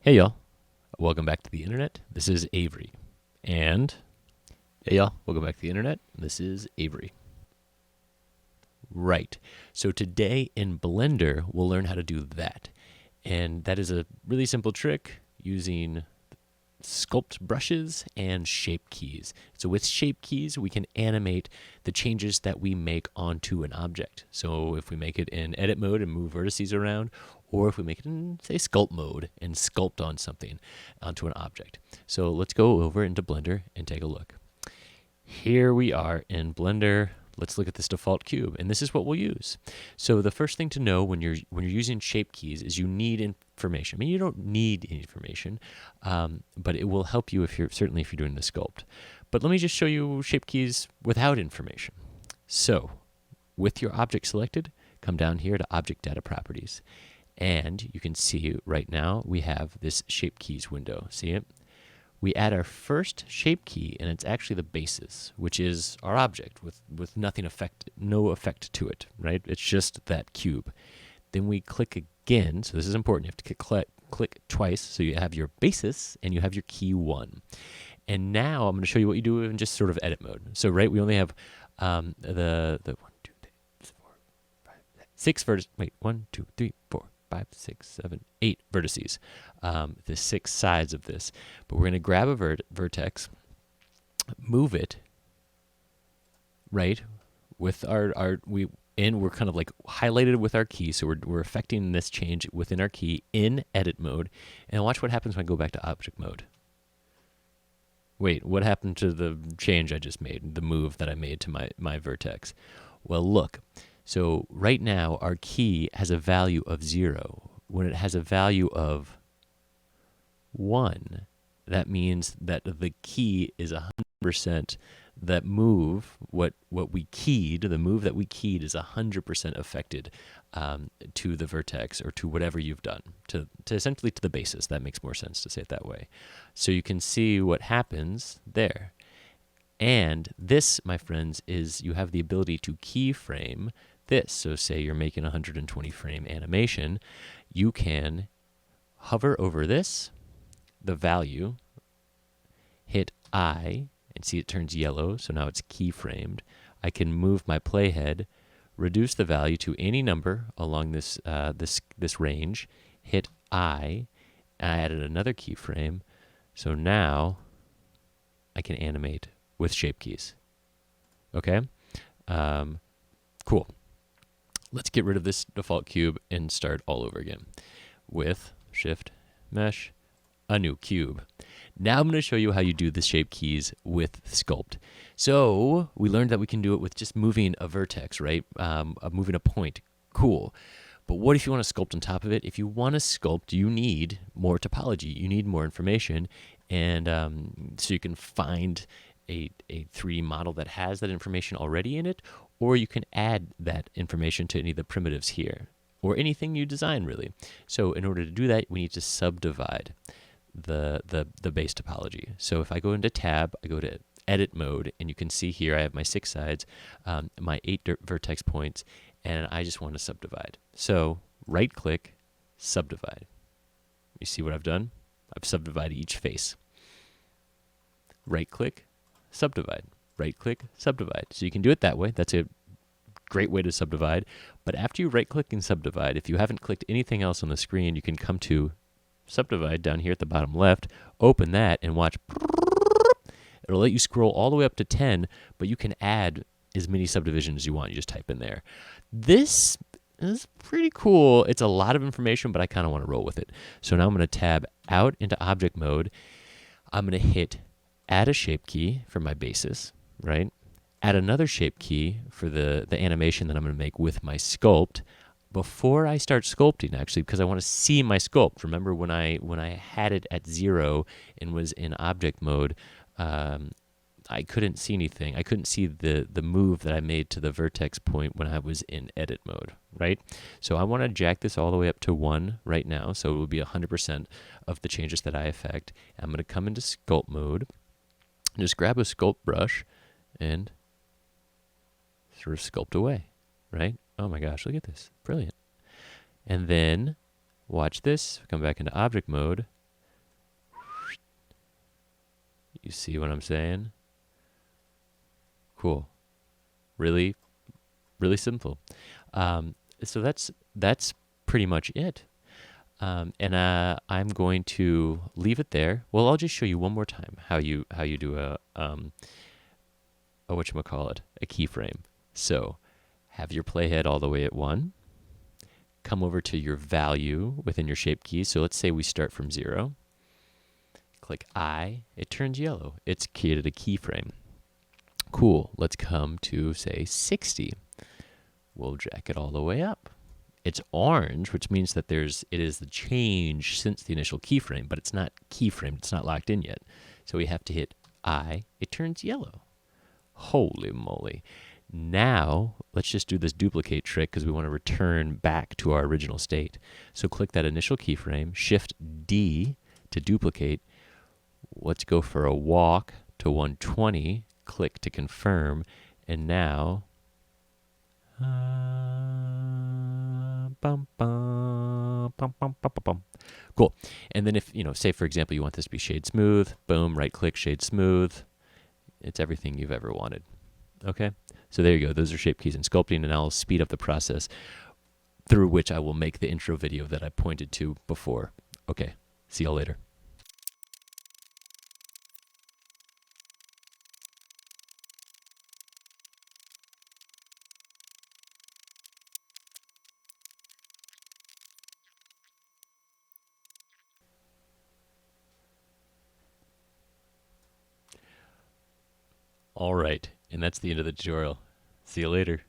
Hey y'all, welcome back to the internet. This is Avery. And hey y'all, welcome back to the internet. This is Avery. Right. So today in Blender, we'll learn how to do that. And that is a really simple trick using sculpt brushes and shape keys. So with shape keys, we can animate the changes that we make onto an object. So if we make it in edit mode and move vertices around, or if we make it in, say, sculpt mode and sculpt on something onto an object. So let's go over into Blender and take a look. Here we are in Blender. Let's look at this default cube, and this is what we'll use. So the first thing to know when you're using shape keys is you need information. I mean, you don't need any information, but it will help you if you're doing the sculpt. But let me just show you shape keys without information. So with your object selected, come down here to Object Data Properties, and you can see right now we have this shape keys window. See it? We add our first shape key, and it's actually the basis, which is our object with no effect to it, right? It's just that cube. Then we click again, so this is important. You have to click twice, so you have your basis and you have your key 1. And now I'm going to show you what you do in just sort of edit mode. So right, we only have the 1, 2, 3, 4, 5, 6 vertices. Wait, 1, 2, 3, 4. 5, 6, 7, 8 vertices, the 6 sides of this. But we're going to grab a vertex, move it, right, with we're kind of like highlighted with our key, so we're affecting this change within our key in edit mode, and watch what happens when I go back to object mode. Wait, what happened to the change I just made, the move that I made to my vertex? Well, look. So right now, our key has a value of 0. When it has a value of 1, that means that the key is 100%. That move, what we keyed, the move that we keyed is 100% affected to the vertex or to whatever you've done, to essentially to the basis. That makes more sense to say it that way. So you can see what happens there. And this, my friends, is you have the ability to keyframe this. So say you're making a 120 frame animation, you can hover over this, the value, hit I, and see it turns yellow, so now it's keyframed. I can move my playhead, reduce the value to any number along this this range, hit I, and I added another keyframe, so now I can animate with shape keys. Okay? Cool. Let's get rid of this default cube and start all over again with Shift, Mesh, a new cube. Now I'm going to show you how you do the shape keys with Sculpt. So we learned that we can do it with just moving a vertex, right? Moving a point. Cool. But what if you want to sculpt on top of it? If you want to sculpt, you need more topology. You need more information. And so you can find a 3D model that has that information already in it, or you can add that information to any of the primitives here, or anything you design, really. So in order to do that, we need to subdivide the base topology. So if I go into tab, I go to edit mode, and you can see here I have my 6 sides, my 8 vertex points, and I just want to subdivide. So right click, subdivide. You see what I've done? I've subdivided each face. Right click, subdivide. Right click, subdivide. So you can do it that way. That's a great way to subdivide. But after you right click and subdivide, if you haven't clicked anything else on the screen, you can come to subdivide down here at the bottom left, open that, and watch. It'll let you scroll all the way up to 10, but you can add as many subdivisions as you want. You just type in there. This is pretty cool. It's a lot of information, but I kind of want to roll with it. So now I'm going to tab out into object mode. I'm going to hit add a shape key for my basis, right? Add another shape key for the animation that I'm going to make with my sculpt before I start sculpting, actually, because I want to see my sculpt. Remember when I had it at 0 and was in object mode, I couldn't see anything. I couldn't see the move that I made to the vertex point when I was in edit mode, right? So I want to jack this all the way up to 1 right now, so it will be 100% of the changes that I affect. I'm going to come into sculpt mode, just grab a sculpt brush, and sort of sculpt away, right? Oh my gosh, look at this. Brilliant. And then watch this. Come back into object mode. You see what I'm saying? Cool. Really, really simple. So that's pretty much it. And I'm going to leave it there. Well, I'll just show you one more time how you do a whatchamacallit, a keyframe. So have your playhead all the way at 1. Come over to your value within your shape key. So let's say we start from 0. Click I. It turns yellow. It's created a keyframe. Cool. Let's come to, say, 60. We'll jack it all the way up. It's orange, which means that it is the change since the initial keyframe, but it's not keyframed. It's not locked in yet. So we have to hit I. It turns yellow. Holy moly. Now, let's just do this duplicate trick because we want to return back to our original state. So click that initial keyframe, Shift D to duplicate. Let's go for a walk to 120. Click to confirm. And now, cool. And then if, say for example, you want this to be shade smooth, boom, right click, shade smooth. It's everything you've ever wanted. Okay? So there you go. Those are shape keys in sculpting, and I'll speed up the process through which I will make the intro video that I pointed to before. Okay. See y'all later. All right. And that's the end of the tutorial. See you later.